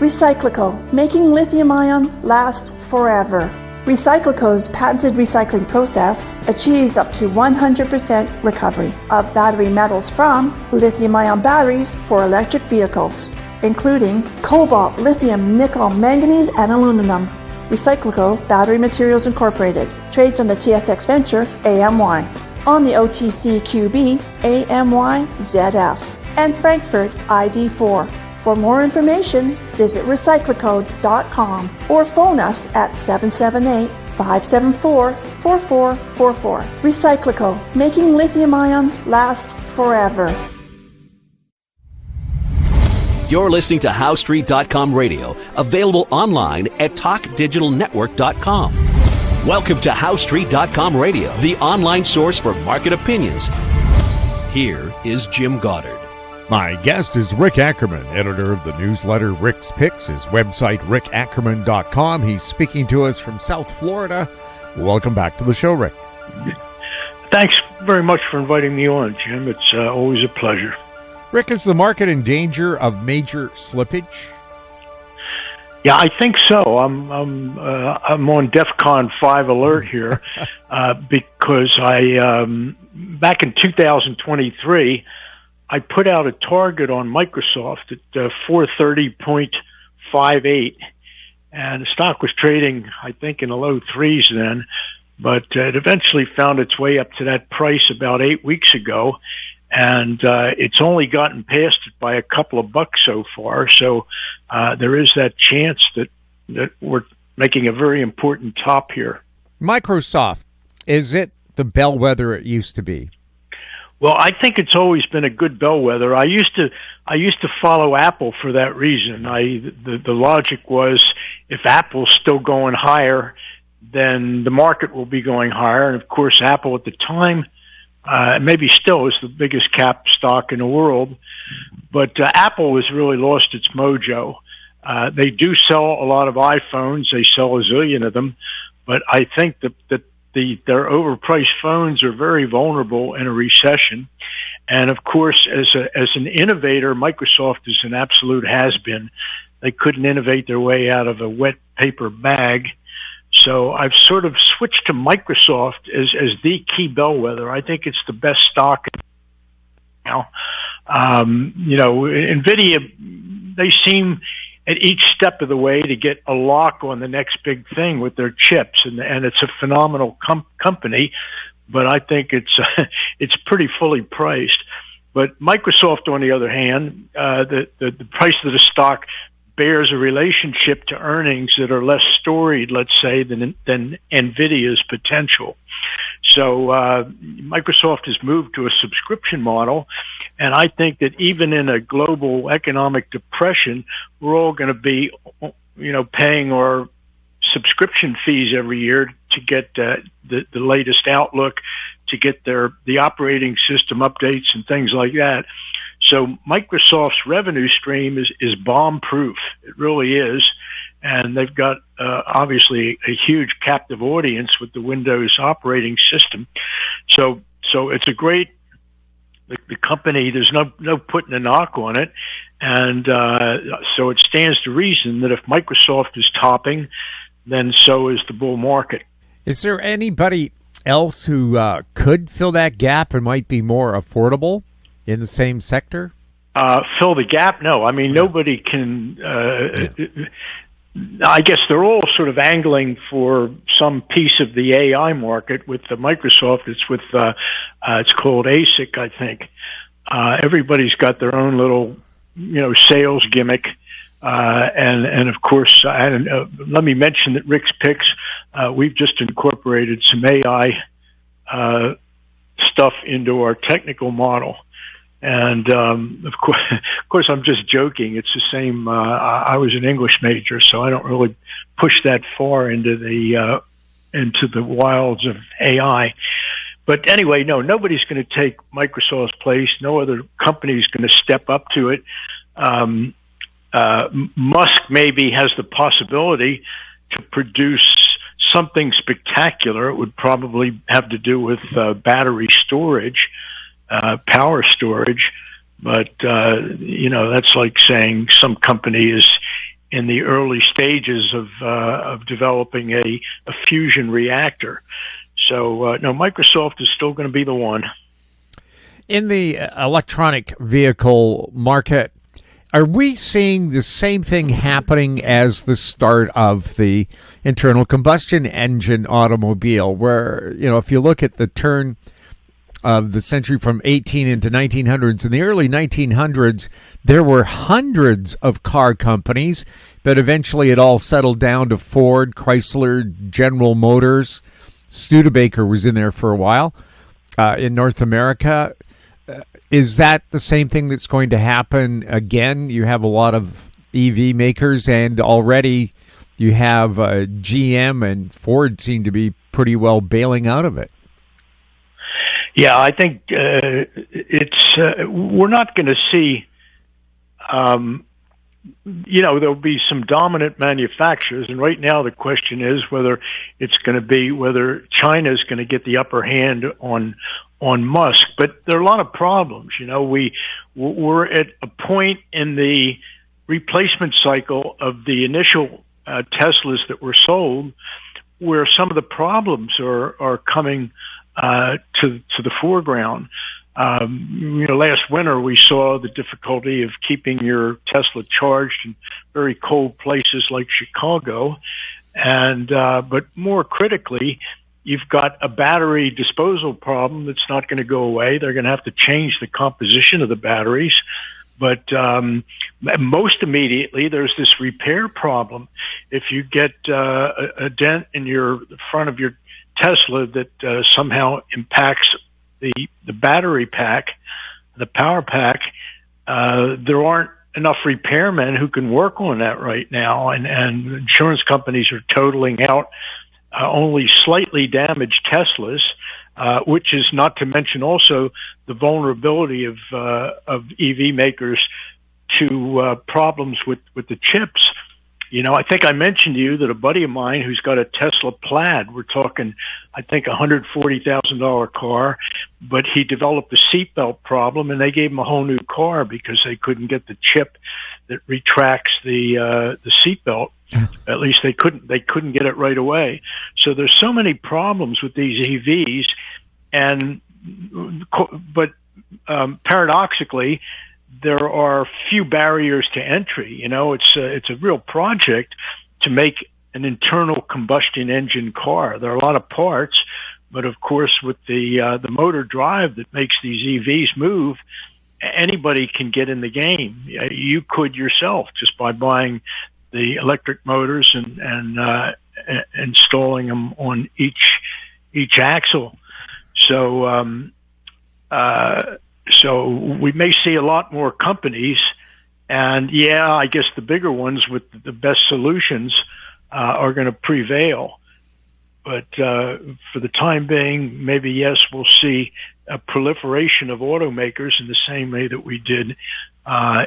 Recyclico, making lithium-ion last forever. Recyclico's patented recycling process achieves up to 100% recovery of battery metals from lithium-ion batteries for electric vehicles, including cobalt, lithium, nickel, manganese, and aluminum. Recyclico Battery Materials Incorporated trades on the TSX Venture AMY, on the OTCQB AMYZF, and Frankfurt ID4. For more information, visit recyclicode.com or phone us at 778-574-4444. Recyclico, making lithium-ion last forever. You're listening to HowStreet.com radio, available online at TalkDigitalNetwork.com. Welcome to HowStreet.com radio, the online source for market opinions. Here is Jim Goddard. My guest is Rick Ackerman, editor of the newsletter Rick's Picks, his website rickackerman.com. He's speaking to us from South Florida. Welcome back to the show, Rick. Thanks very much for inviting me on, Jim. It's always a pleasure. Rick, is the market in danger of major slippage? Yeah, I think so. I'm on DEFCON 5 alert here because I back in 2023. I put out a target on Microsoft at 430.58, and the stock was trading, I think, in the low threes then, but it eventually found its way up to that price about 8 weeks ago, and it's only gotten past it by a couple of bucks so far, so there is that chance that we're making a very important top here. Microsoft, is it the bellwether it used to be? Well, I think it's always been a good bellwether. I used to follow Apple for that reason. The logic was if Apple's still going higher, then the market will be going higher. And of course, Apple at the time, maybe still is the biggest cap stock in the world. But Apple has really lost its mojo. They do sell a lot of iPhones. They sell a zillion of them. But I think that their overpriced phones are very vulnerable in a recession. And of course, as an innovator, Microsoft is an absolute has-been. They couldn't innovate their way out of a wet paper bag. So I've sort of switched to Microsoft as the key bellwether. I think it's the best stock now. NVIDIA, they seem at each step of the way to get a lock on the next big thing with their chips, and it's a phenomenal company, but I think it's pretty fully priced. But Microsoft, on the other hand, the price of the stock bears a relationship to earnings that are less storied, let's say, than NVIDIA's potential. So Microsoft has moved to a subscription model, and I think that even in a global economic depression, we're all going to be, paying our subscription fees every year to get the latest outlook, to get the operating system updates and things like that. So Microsoft's revenue stream is bomb-proof. It really is. And they've got, obviously, a huge captive audience with the Windows operating system. So it's a great, the company, there's no putting a knock on it. And so it stands to reason that if Microsoft is topping, then so is the bull market. Is there anybody else who could fill that gap and might be more affordable in the same sector? Fill the gap? No. I mean, nobody can... I guess they're all sort of angling for some piece of the AI market. With the Microsoft, it's with it's called ASIC, I think. Everybody's got their own little, sales gimmick. And of course, let me mention that Rick's Picks, we've just incorporated some AI stuff into our technical model. And of course, I'm just joking. It's the same. I was an English major, so I don't really push that far into the wilds of AI. But anyway, no, nobody's going to take Microsoft's place. No other company is going to step up to it. Musk maybe has the possibility to produce something spectacular. It would probably have to do with battery storage. Power storage, but that's like saying some company is in the early stages of developing a fusion reactor. So no, Microsoft is still going to be the one. In the electronic vehicle market, are we seeing the same thing happening as the start of the internal combustion engine automobile, where, if you look at the turn of the century from 18 into 1900s, in the early 1900s, there were hundreds of car companies, but eventually it all settled down to Ford, Chrysler, General Motors. Studebaker was in there for a while in North America. Is that the same thing that's going to happen again? You have a lot of EV makers, and already you have GM and Ford seem to be pretty well bailing out of it. Yeah, I think it's we're not going to see. There'll be some dominant manufacturers, and right now the question is whether China is going to get the upper hand on Musk. But there are a lot of problems. We're at a point in the replacement cycle of the initial Teslas that were sold, where some of the problems are coming to the foreground. Last winter we saw the difficulty of keeping your Tesla charged in very cold places like Chicago, but more critically, you've got a battery disposal problem that's not going to go away. They're going to have to change the composition of the batteries. But most immediately, there's this repair problem. If you get a dent in the front of your Tesla that somehow impacts the battery pack, the power pack, there aren't enough repairmen who can work on that right now, and insurance companies are totaling out only slightly damaged Teslas, which is not to mention also the vulnerability of EV makers to problems with the chips. I think I mentioned to you that a buddy of mine who's got a Tesla Plaid, we're talking, I think, $140,000 car, but he developed a seatbelt problem, and they gave him a whole new car because they couldn't get the chip that retracts the seatbelt. At least they couldn't get it right away. So there's so many problems with these EVs, but paradoxically, there are few barriers to entry. It's a real project to make an internal combustion engine car. There are a lot of parts, but of course, with the motor drive that makes these EVs move, anybody can get in the game. You could yourself just by buying the electric motors and installing them on each axle. So we may see a lot more companies, and I guess the bigger ones with the best solutions are going to prevail. But for the time being, maybe yes, we'll see a proliferation of automakers in the same way that we did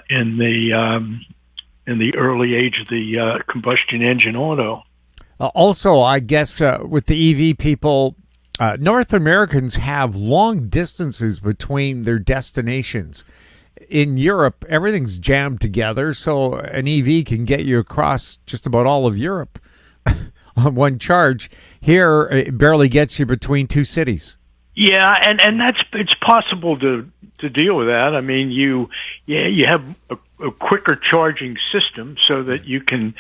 in the early age of the combustion engine auto. Also, I guess with the EV people, North Americans have long distances between their destinations. In Europe, everything's jammed together, so an EV can get you across just about all of Europe on one charge. Here, it barely gets you between two cities. Yeah, and it's possible to deal with that. I mean, you have a quicker charging system so that you can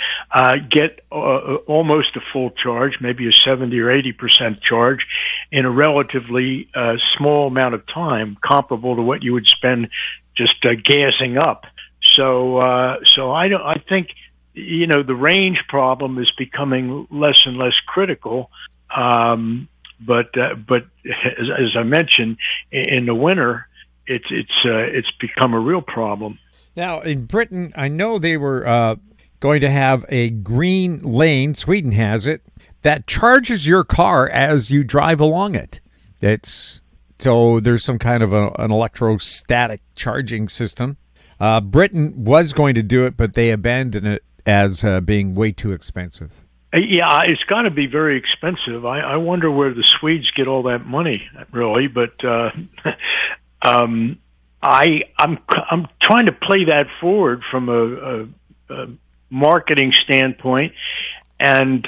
get almost a full charge, maybe a 70 or 80% charge in a relatively small amount of time, comparable to what you would spend just gassing up. So I think the range problem is becoming less and less critical. But as I mentioned, in the winter, it's become a real problem. Now, in Britain, I know they were going to have a green lane, Sweden has it, that charges your car as you drive along it. So there's some kind of an electrostatic charging system. Britain was going to do it, but they abandoned it as being way too expensive. Yeah, it's got to be very expensive. I wonder where the Swedes get all that money, really. But I'm trying to play that forward from marketing standpoint, and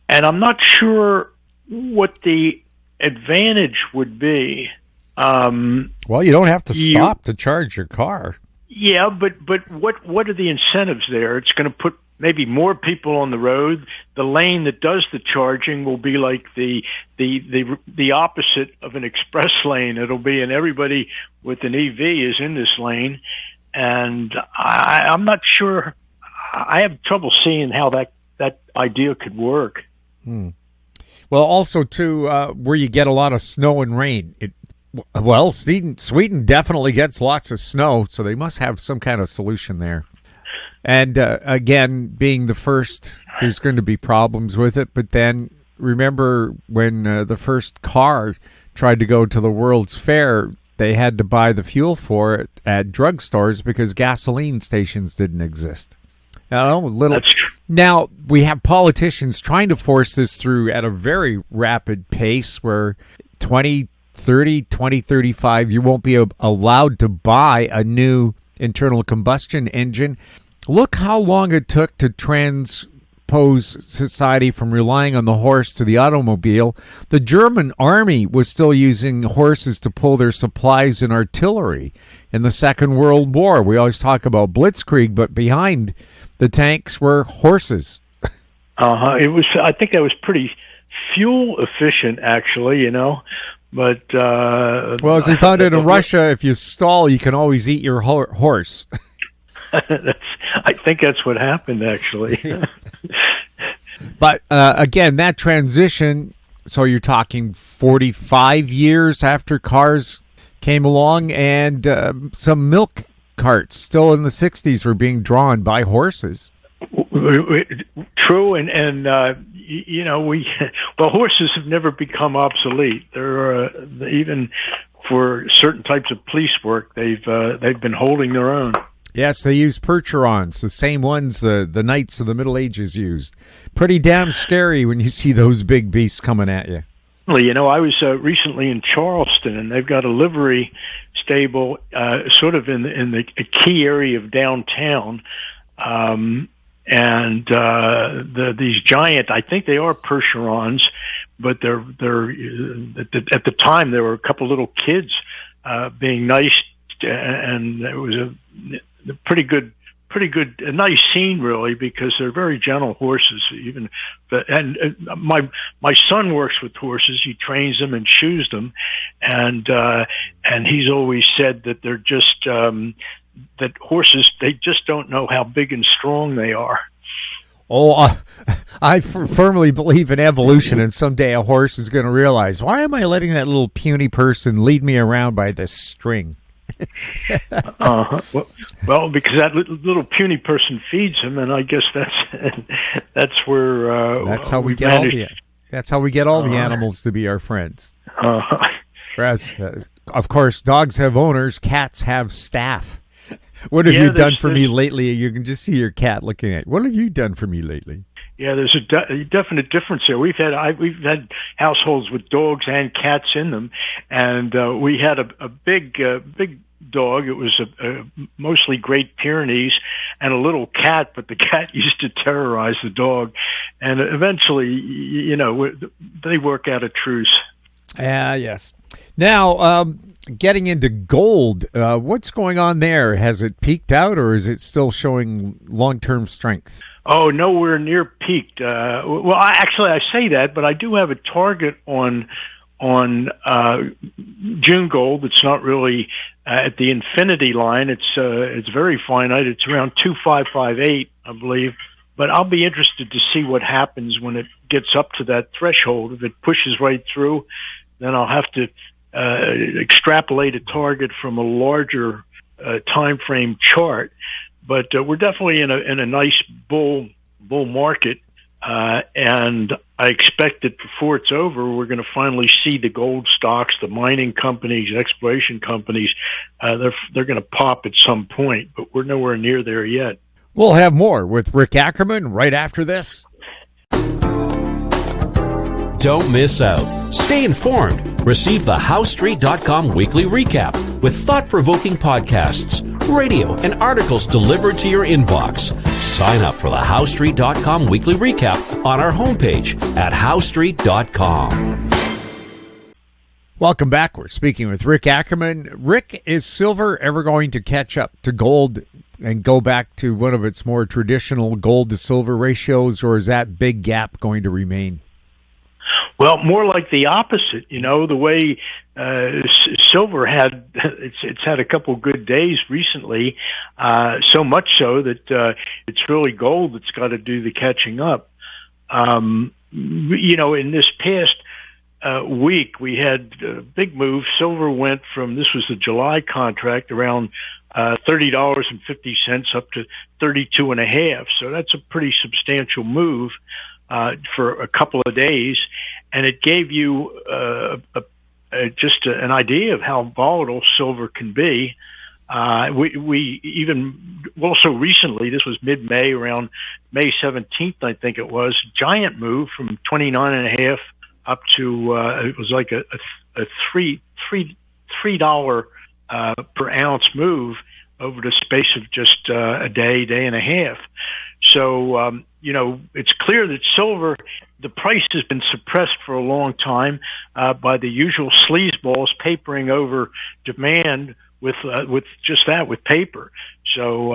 I'm not sure what the advantage would be. Well, you don't have to stop to charge your car. Yeah, but what are the incentives there? It's going to put maybe more people on the road. The lane that does the charging will be like the opposite of an express lane. It'll be, and everybody with an EV is in this lane, and I'm not sure. I have trouble seeing how that idea could work. Well, also too, where you get a lot of snow and rain. Sweden definitely gets lots of snow, so they must have some kind of solution there. And again, being the first, there's going to be problems with it. But then remember when the first car tried to go to the World's Fair, they had to buy the fuel for it at drugstores because gasoline stations didn't exist. Now, we have politicians trying to force this through at a very rapid pace where 2035, you won't be allowed to buy a new internal combustion engine. Look how long it took to transpose society from relying on the horse to the automobile. The German army was still using horses to pull their supplies and artillery in the Second World War. We always talk about blitzkrieg, but behind the tanks were horses. I think that was pretty fuel efficient, actually, But well, as they found it in Russia, if you stall, you can always eat your horse. I think that's what happened, actually. But again, that transition, so you're talking 45 years after cars came along, and some milk carts still in the 60s were being drawn by horses. True, and horses have never become obsolete. They're even for certain types of police work, they've been holding their own. Yes, they use percherons, the same ones the knights of the Middle Ages used. Pretty damn scary when you see those big beasts coming at you. I was recently in Charleston, and they've got a livery stable sort of in the key area of downtown. These giant, I think they are percherons, but they're at the time there were a couple little kids being nice, and it was a pretty good, a nice scene really, because they're very gentle horses. My son works with horses. He trains them and shoes them, and he's always said that they're just that horses, they just don't know how big and strong they are. I firmly believe in evolution, and someday a horse is going to realize, why am I letting that little puny person lead me around by this string? Well, because that little puny person feeds him, and I guess that's where that's how we get all the animals to be our friends. Whereas, of course, dogs have owners, cats have staff. What have you done for me lately? You can just see your cat looking at you. What have you done for me lately? Yeah, there's a definite difference there. We've had households with dogs and cats in them, and we had a big dog. It was a mostly Great Pyrenees, and a little cat, but the cat used to terrorize the dog, and eventually, they work out a truce. Yes. Now, getting into gold, what's going on there? Has it peaked out, or is it still showing long-term strength? Oh, nowhere near peaked. I say that, but I do have a target on June gold. It's not really at the infinity line. It's very finite. It's around 2558, I believe. But I'll be interested to see what happens when it gets up to that threshold. If it pushes right through, then I'll have to extrapolate a target from a larger time frame chart. But we're definitely in a nice bull market, and I expect that before it's over, we're going to finally see the gold stocks, the mining companies, exploration companies. They're going to pop at some point, but we're nowhere near there yet. We'll have more with Rick Ackerman right after this. Don't miss out. Stay informed. Receive the HowStreet.com weekly recap with thought-provoking podcasts, radio, and articles delivered to your inbox. Sign up for the HowStreet.com weekly recap on our homepage at HowStreet.com. Welcome back. We're speaking with Rick Ackerman. Rick, is silver ever going to catch up to gold and go back to one of its more traditional gold to silver ratios, or is that big gap going to remain? Well, more like the opposite. The way silver had, it's had a couple good days recently, so much so that it's really gold that's got to do the catching up. In this past week, we had a big move. Silver went from, this was the July contract, around $30.50 up to $32.50. So that's a pretty substantial move for a couple of days, and it gave you just an idea of how volatile silver can be. We even also recently, this was mid-May, around May 17th, I think it was, giant move from 29.5 up to it was like a $3 per ounce move over the space of just a day and a half. So it's clear that silver, the price has been suppressed for a long time by the usual sleazeballs papering over demand with just that, with paper. So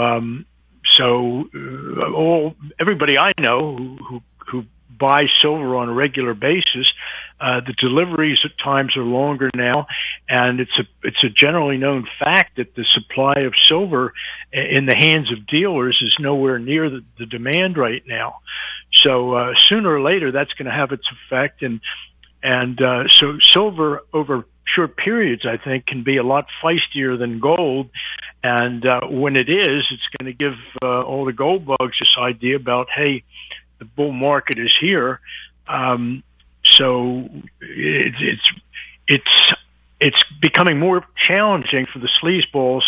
everybody I know who buy silver on a regular basis, the deliveries at times are longer now, and it's a generally known fact that the supply of silver in the hands of dealers is nowhere near the demand right now. So sooner or later, that's going to have its effect, and so silver over short periods, I think, can be a lot feistier than gold. And when it is, it's going to give all the gold bugs this idea about, hey, the bull market is here. So it's becoming more challenging for the sleazeballs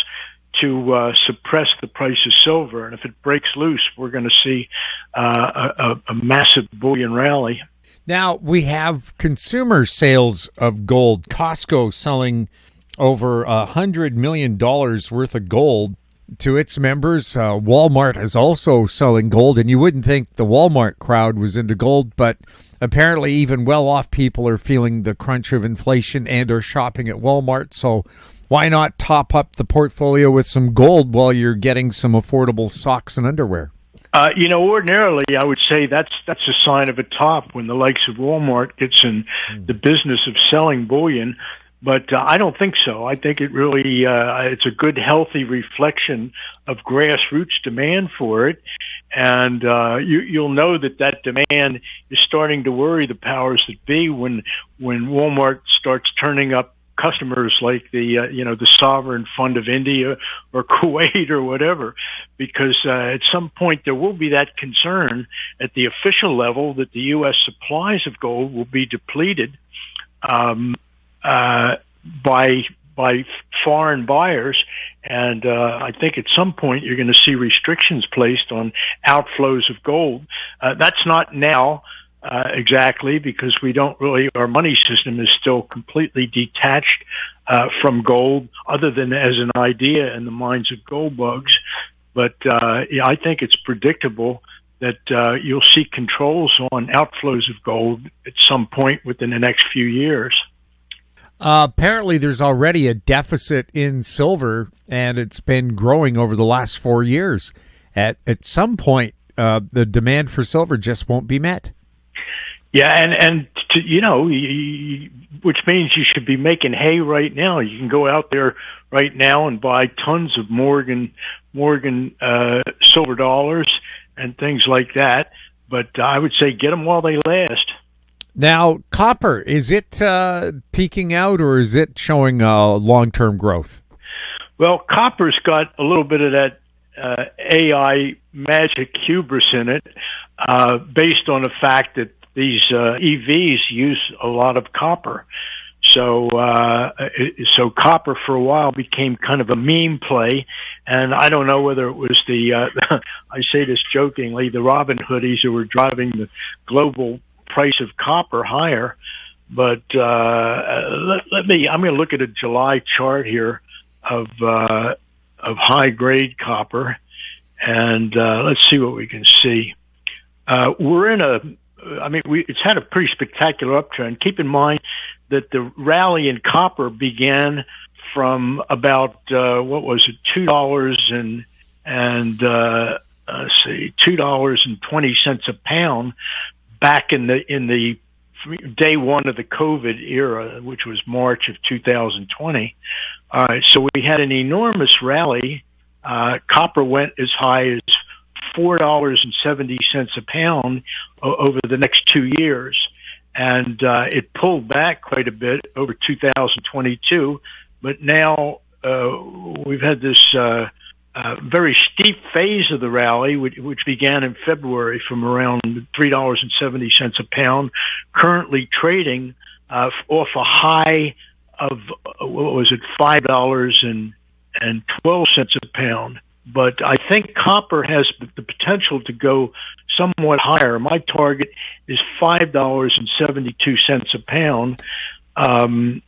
to suppress the price of silver. And if it breaks loose, we're going to see a massive bullion rally. Now, we have consumer sales of gold. Costco selling over $100 million worth of gold to its members. Walmart is also selling gold, and you wouldn't think the Walmart crowd was into gold, but apparently even well-off people are feeling the crunch of inflation and are shopping at Walmart. So why not top up the portfolio with some gold while you're getting some affordable socks and underwear? Ordinarily, I would say that's a sign of a top when the likes of Walmart gets in the business of selling bullion. But I don't think so. I think it really it's a good, healthy reflection of grassroots demand for it, and you'll know that demand is starting to worry the powers that be when Walmart starts turning up customers like the Sovereign Fund of India or Kuwait or whatever, because at some point there will be that concern at the official level that the U.S. supplies of gold will be depleted by foreign buyers, and I think at some point you're going to see restrictions placed on outflows of gold. That's not now exactly, because we don't really, our money system is still completely detached from gold, other than as an idea in the minds of gold bugs. But I think it's predictable that you'll see controls on outflows of gold at some point within the next few years. Apparently there's already a deficit in silver, and it's been growing over the last 4 years. At some point, the demand for silver just won't be met. Yeah, and which means you should be making hay right now. You can go out there right now and buy tons of Morgan silver dollars and things like that. But I would say get them while they last. Now, copper, is it peaking out, or is it showing long-term growth? Well, copper's got a little bit of that AI magic hubris in it, based on the fact that these EVs use a lot of copper. So copper for a while became kind of a meme play, and I don't know whether it was I say this jokingly, the Robin Hoodies who were driving the global price of copper higher. But I'm going to look at a July chart here of high grade copper, and let's see what we can see. It's had a pretty spectacular uptrend. Keep in mind that the rally in copper began from about $2 and $2.20 a pound back in the day one of the COVID era, which was March of 2020. So we had an enormous rally. Copper went as high as $4.70 a pound over the next 2 years. And it pulled back quite a bit over 2022. But now we've had this very steep phase of the rally, which began in February from around $3.70 a pound, currently trading off a high of, $5.12 a pound. But I think copper has the potential to go somewhat higher. My target is $5.72 a pound. The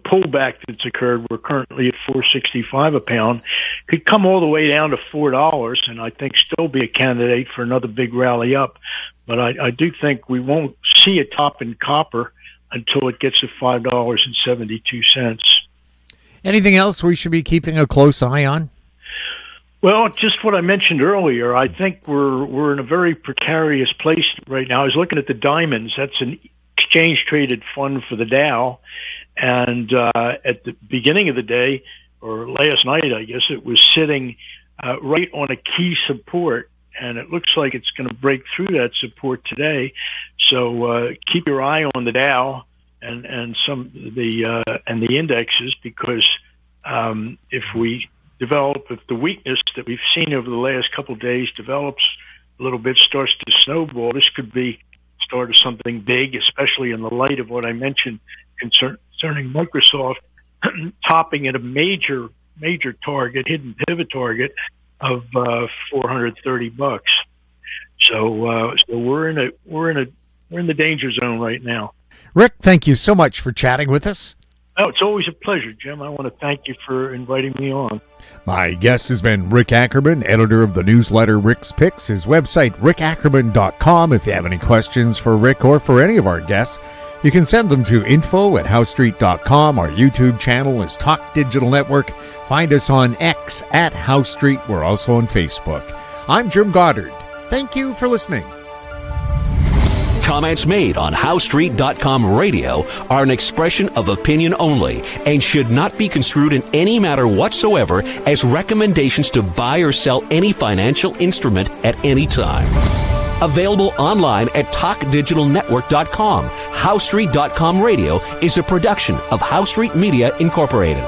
pullback that's occurred, we're currently at $4.65 a pound, could come all the way down to $4, and I think still be a candidate for another big rally up. But I do think we won't see a top in copper until it gets to $5.72. Anything else we should be keeping a close eye on? Well, just what I mentioned earlier. I think we're in a very precarious place right now. I was looking at the diamonds. That's an exchange-traded fund for the Dow, and at the beginning of the day, or last night, I guess, it was sitting right on a key support, and it looks like it's going to break through that support today. So keep your eye on the Dow and the indexes, because if the weakness that we've seen over the last couple of days develops a little bit, starts to snowball, this could be start of something big, especially in the light of what I mentioned concerning Microsoft topping at a major target, hidden pivot target of $430. So we're in the danger zone right now. Rick, thank you so much for chatting with us. Oh, it's always a pleasure, Jim. I want to thank you for inviting me on. My guest has been Rick Ackerman, editor of the newsletter Rick's Picks. His website, rickackerman.com. If you have any questions for Rick or for any of our guests, you can send them to info@howstreet.com. Our YouTube channel is Talk Digital Network. Find us on X @HowStreet. We're also on Facebook. I'm Jim Goddard. Thank you for listening. Comments made on HowStreet.com radio are an expression of opinion only and should not be construed in any matter whatsoever as recommendations to buy or sell any financial instrument at any time. Available online at TalkDigitalNetwork.com. HowStreet.com radio is a production of HowStreet Media Incorporated.